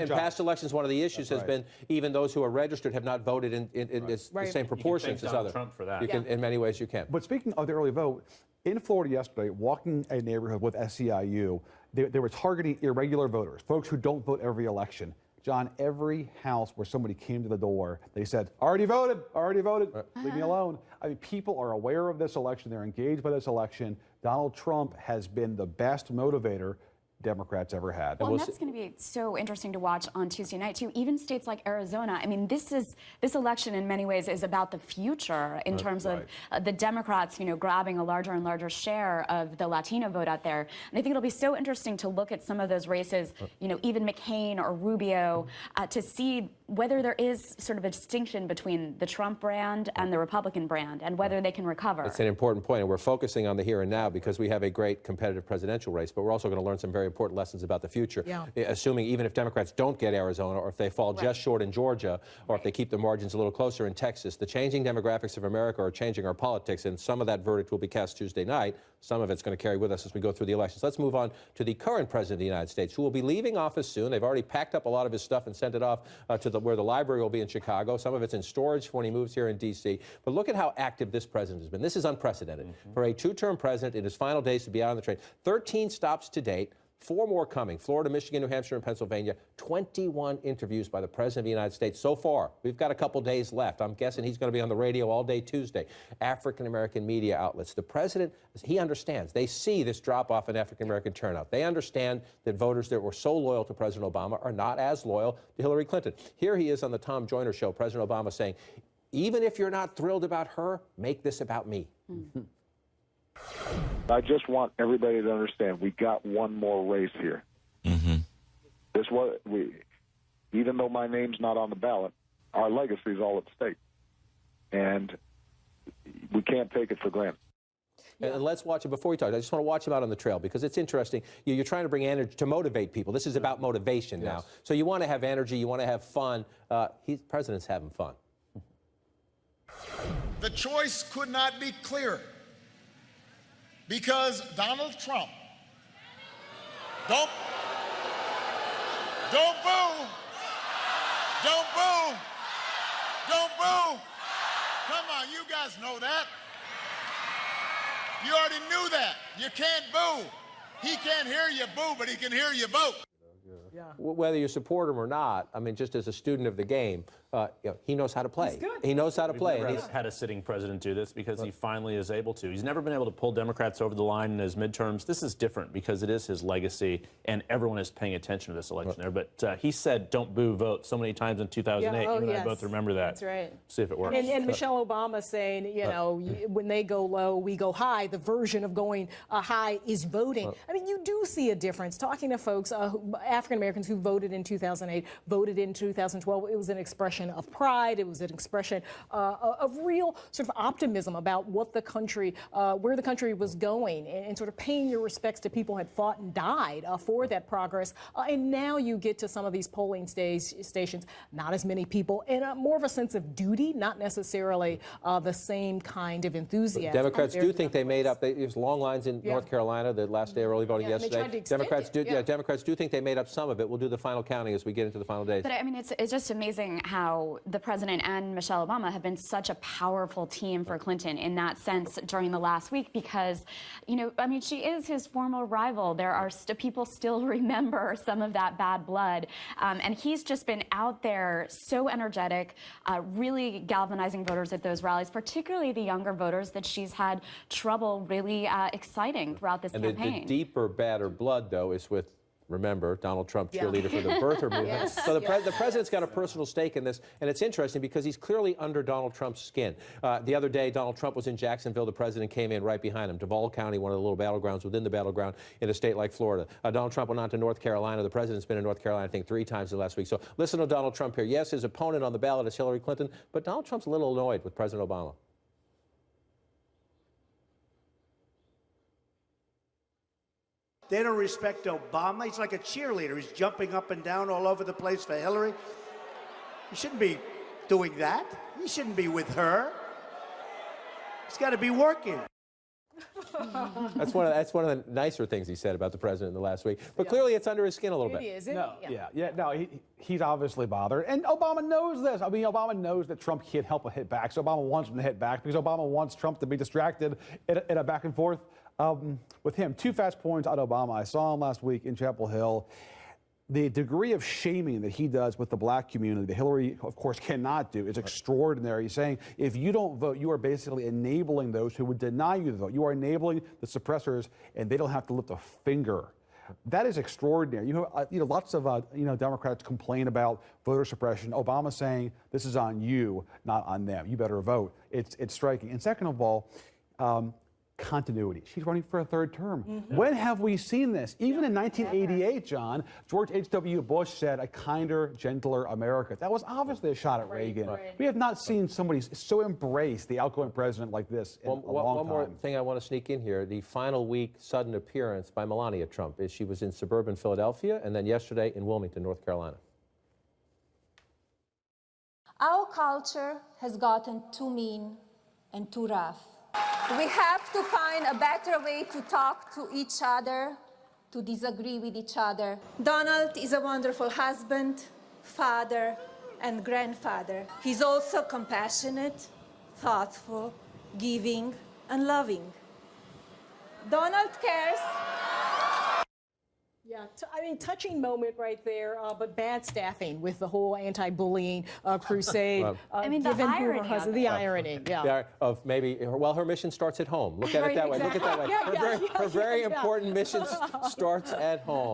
in past elections, one of the issues has been even those who are registered have not voted in the same proportions as others. Trump for that. You can, in many ways, you can. But speaking of the early vote, in Florida yesterday, walking a neighborhood with SEIU, they were targeting irregular voters, folks who don't vote every election. John, every house where somebody came to the door, they said, already voted, leave me alone. I mean, people are aware of this election. They're engaged by this election. Donald Trump has been the best motivator Democrats ever had. Well, and that's going to be so interesting to watch on Tuesday night, too. Even states like Arizona, I mean, this election in many ways is about the future in terms of the Democrats, grabbing a larger and larger share of the Latino vote out there. And I think it'll be so interesting to look at some of those races, even McCain or Rubio, to see whether there is sort of a distinction between the Trump brand and the Republican brand and whether they can recover. That's an important point, and we're focusing on the here and now because we have a great competitive presidential race, but we're also going to learn some very important lessons about the future, assuming even if Democrats don't get Arizona or if they fall just short in Georgia or if they keep the margins a little closer in Texas. The changing demographics of America are changing our politics, and some of that verdict will be cast Tuesday night. Some of it's going to carry with us as we go through the elections. Let's move on to the current president of the United States, who will be leaving office soon. They've already packed up a lot of his stuff and sent it off to where the library will be in Chicago. Some of it's in storage when he moves here in D.C. But look at how active this president has been. This is unprecedented. For a two-term president in his final days to be out on the train. 13 stops to date. 4 more coming. Florida, Michigan, New Hampshire, and Pennsylvania. 21 interviews by the President of the United States so far. We've got a couple days left. I'm guessing he's going to be on the radio all day Tuesday. African-American media outlets. The President, he understands. They see this drop-off in African-American turnout. They understand that voters that were so loyal to President Obama are not as loyal to Hillary Clinton. Here he is on the Tom Joyner show, President Obama saying, even if you're not thrilled about her, make this about me. I just want everybody to understand we got one more race here. This was even though my name's not on the ballot, our legacy is all at stake, and we can't take it for granted. And let's watch it before we talk. I just want to watch him out on the trail because it's interesting. You're trying to bring energy to motivate people. This is about motivation now. So you want to have energy. You want to have fun. President's having fun. The choice could not be clearer. Because Donald Trump, don't boo, come on, you guys know that. You already knew that. You can't boo. He can't hear you boo, but he can hear you vote. Whether you support him or not, I mean, just as a student of the game, he knows how to play. He knows how to play. We've never had a sitting president do this because he finally is able to. He's never been able to pull Democrats over the line in his midterms. This is different because it is his legacy, and everyone is paying attention to this election there. But he said, don't boo, vote so many times in 2008. You and I both remember that. That's right. See if it works. And Michelle Obama saying, when they go low, we go high. The version of going high is voting. I mean, you do see a difference. Talking to folks, African-Americans who voted in 2008, voted in 2012, it was an expression of pride. It was an expression of real sort of optimism about what the country, where the country was going, and sort of paying your respects to people who had fought and died for that progress. And now you get to some of these polling stations, not as many people, and more of a sense of duty, not necessarily the same kind of enthusiasm. Democrats do think they made up. There's long lines in North Carolina the last day of early voting yesterday. Democrats do think they made up some of it. We'll do the final counting as we get into the final days. But I mean, it's just amazing how the president and Michelle Obama have been such a powerful team for Clinton in that sense during the last week because, I mean, she is his former rival. There are people still remember some of that bad blood. And he's just been out there so energetic, really galvanizing voters at those rallies, particularly the younger voters that she's had trouble really exciting throughout this campaign. The deeper, badder blood, though, is with, remember, Donald Trump, cheerleader for the birther movement. So the president's got a personal stake in this, and it's interesting because he's clearly under Donald Trump's skin. The other day, Donald Trump was in Jacksonville. The president came in right behind him. Duval County, one of the little battlegrounds within the battleground in a state like Florida. Donald Trump went on to North Carolina. The president's been in North Carolina, I think, 3 times in the last week. So listen to Donald Trump here. Yes, his opponent on the ballot is Hillary Clinton, but Donald Trump's a little annoyed with President Obama. They don't respect Obama. He's like a cheerleader. He's jumping up and down all over the place for Hillary. He shouldn't be doing that. He shouldn't be with her. He's got to be working. That's one of the nicer things he said about the president in the last week. But clearly it's under his skin a little bit. It is. No, he's obviously bothered. And Obama knows this. I mean, Obama knows that Trump can't help but hit back. So Obama wants him to hit back because Obama wants Trump to be distracted in a back and forth with him. 2 fast points on Obama. I saw him last week in Chapel Hill. The degree of shaming that he does with the black community, that Hillary, of course, cannot do, is extraordinary. He's saying if you don't vote, you are basically enabling those who would deny you the vote. You are enabling the suppressors, and they don't have to lift a finger. That is extraordinary. You know, lots of Democrats complain about voter suppression. Obama saying this is on you, not on them. You better vote. It's striking. And second of all, continuity. She's running for a 3rd term. When have we seen this? Even in 1988, John, George H.W. Bush said a kinder, gentler America. That was obviously a shot at Reagan. We have not seen somebody so embrace the outgoing president like this in a long time. One more thing I want to sneak in here. The final week sudden appearance by Melania Trump is she was in suburban Philadelphia and then yesterday in Wilmington, North Carolina. Our culture has gotten too mean and too rough. We have to find a better way to talk to each other, to disagree with each other. Donald is a wonderful husband, father, and grandfather. He's also compassionate, thoughtful, giving, and loving. Donald cares. Yeah, I mean, touching moment right there, but bad staffing with the whole anti-bullying crusade. I mean, the irony of it. The irony, yeah. Of maybe, well, her mission starts at home. Look at it that way. Look at it that way. Her very important mission starts at home.